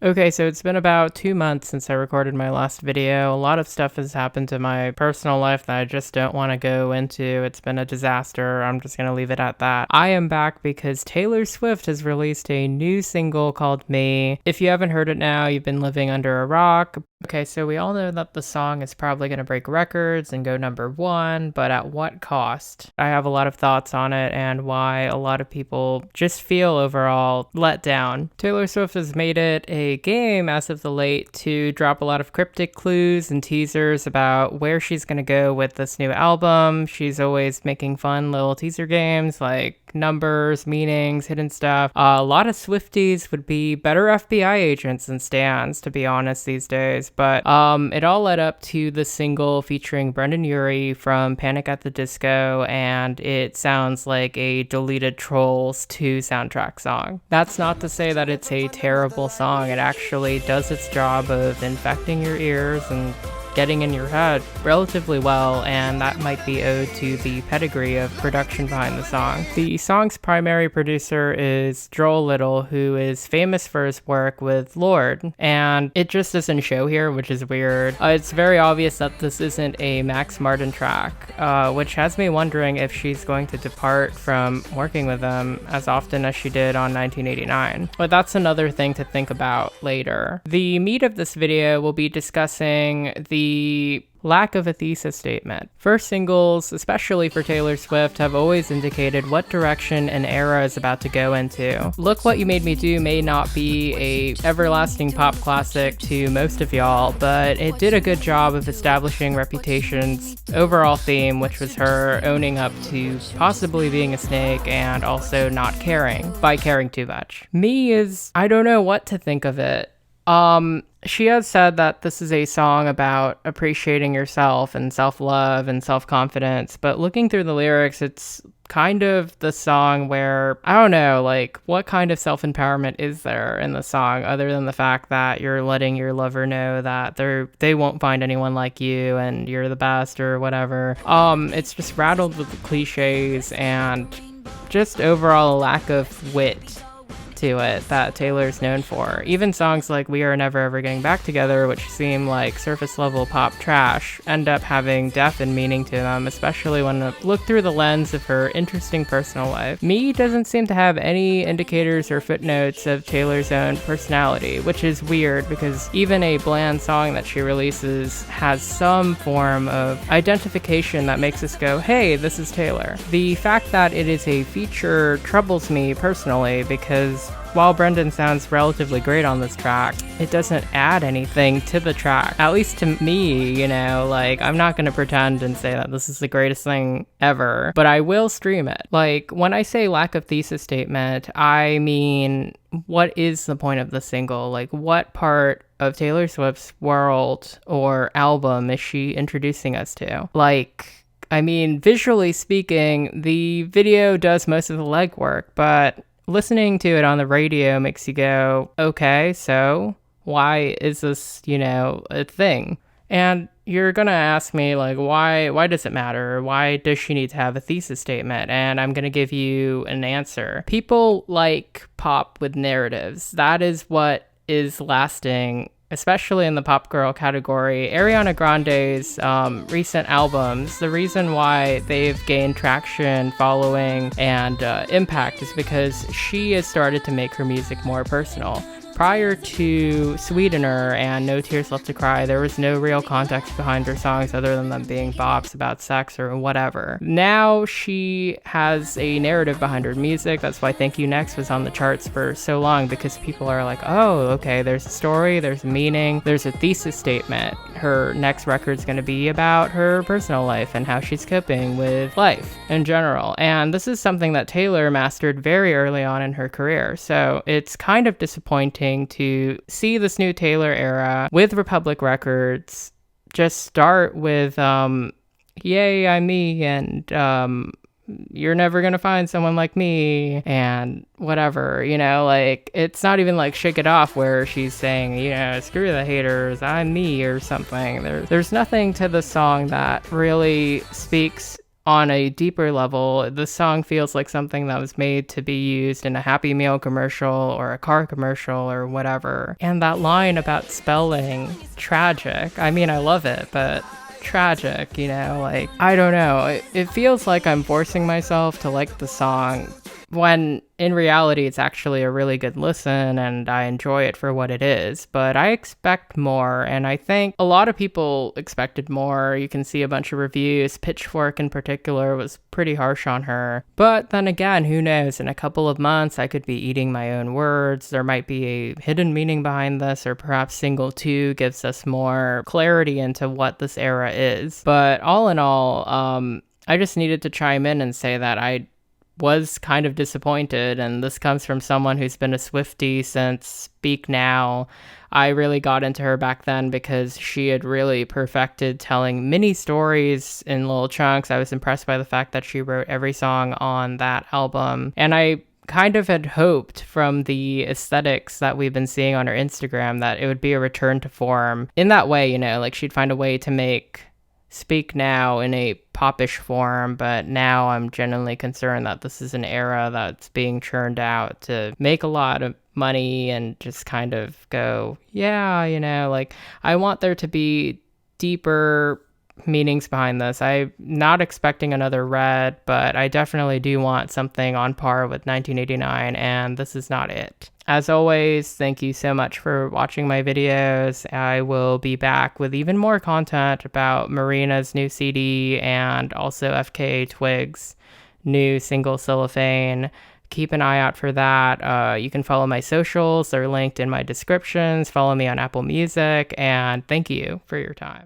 Okay, so it's been about 2 months since I recorded my last video. A lot of stuff has happened to my personal life that I just don't want to go into. It's been a disaster. I'm just going to leave it at that. I am back because Taylor Swift has released a new single called Me. If you haven't heard it now, you've been living under a rock. Okay, so we all know that the song is probably going to break records and go #1, but at what cost? I have a lot of thoughts on it and why a lot of people just feel overall let down. Taylor Swift has made it a game as of the late to drop a lot of cryptic clues and teasers about where she's going to go with this new album. She's always making fun little teaser games like numbers, meanings, hidden stuff. A lot of Swifties would be better FBI agents than stans, to be honest, these days. But it all led up to the single featuring Brendan Urie from Panic at the Disco, and it sounds like a deleted Trolls 2 soundtrack song. That's not to say that it's a terrible song. It actually does its job of infecting your ears and getting in your head relatively well, and that might be owed to the pedigree of production behind the song. The song's primary producer is Joel Little, who is famous for his work with Lorde, and it just doesn't show here, which is weird. It's very obvious that this isn't a Max Martin track, which has me wondering if she's going to depart from working with him as often as she did on 1989. But that's another thing to think about later. The meat of this video will be discussing the lack of a thesis statement. First singles, especially for Taylor Swift, have always indicated what direction an era is about to go into. Look What You Made Me Do may not be a everlasting pop classic to most of y'all, but it did a good job of establishing Reputation's overall theme, which was her owning up to possibly being a snake and also not caring, by caring too much. Me is, I don't know what to think of it. She has said that this is a song about appreciating yourself and self-love and self-confidence, but looking through the lyrics, it's kind of the song where, I don't know, like, what kind of self-empowerment is there in the song other than the fact that you're letting your lover know that they won't find anyone like you and you're the best or whatever. It's just rattled with the cliches and just overall a lack of wit to it that Taylor's known for. Even songs like We Are Never Ever Getting Back Together, which seem like surface level pop trash, end up having depth and meaning to them, especially when looked through the lens of her interesting personal life. Me doesn't seem to have any indicators or footnotes of Taylor's own personality, which is weird because even a bland song that she releases has some form of identification that makes us go, hey, this is Taylor. The fact that it is a feature troubles me personally because while Brendan sounds relatively great on this track, it doesn't add anything to the track. At least to me, you know, like, I'm not going to pretend and say that this is the greatest thing ever, but I will stream it. Like, when I say lack of thesis statement, I mean, what is the point of the single? Like, what part of Taylor Swift's world or album is she introducing us to? Like, I mean, visually speaking, the video does most of the legwork, but listening to it on the radio makes you go, okay, so why is this, you know, a thing? And you're gonna ask me, like, why does it matter? Why does she need to have a thesis statement? And I'm gonna give you an answer. People like pop with narratives. That is what is lasting, especially in the pop girl category. Ariana Grande's recent albums, the reason why they've gained traction, following, and impact is because she has started to make her music more personal. Prior to Sweetener and No Tears Left to Cry, there was no real context behind her songs other than them being bops about sex or whatever. Now she has a narrative behind her music. That's why Thank You Next was on the charts for so long, because people are like, oh, okay, there's a story, there's a meaning, there's a thesis statement. Her next record's going to be about her personal life and how she's coping with life in general. And this is something that Taylor mastered very early on in her career. So it's kind of disappointing to see this new Taylor era with Republic Records just start with yay, I'm me, and you're never gonna find someone like me, and whatever, you know, like, it's not even like Shake It Off where she's saying, you know, screw the haters, I'm me, or something. There's nothing to the song that really speaks on a deeper level, the song feels like something that was made to be used in a Happy Meal commercial or a car commercial or whatever. And that line about spelling tragic, I mean, I love it, but tragic, you know, like, I don't know. It feels like I'm forcing myself to like the song when in reality it's actually a really good listen and I enjoy it for what it is. But I expect more, and I think a lot of people expected more. You can see a bunch of reviews. Pitchfork in particular was pretty harsh on her. But then again, who knows? In a couple of months, I could be eating my own words. There might be a hidden meaning behind this, or perhaps Single 2 gives us more clarity into what this era is. But all in all, I just needed to chime in and say that I was kind of disappointed, and this comes from someone who's been a Swiftie since Speak Now. I really got into her back then because she had really perfected telling mini stories in little chunks. I was impressed by the fact that she wrote every song on that album, and I kind of had hoped from the aesthetics that we've been seeing on her Instagram that it would be a return to form in that way, you know, like she'd find a way to make Speak Now in a popish form, but now I'm genuinely concerned that this is an era that's being churned out to make a lot of money and just kind of go, yeah, you know, like I want there to be deeper meanings behind this. I'm not expecting another Red, but I definitely do want something on par with 1989, and this is not it. As always, thank you so much for watching my videos. I will be back with even more content about Marina's new CD and also FKA Twigs' new single Cellophane. Keep an eye out for that. You can follow my socials. They're linked in my descriptions. Follow me on Apple Music, and thank you for your time.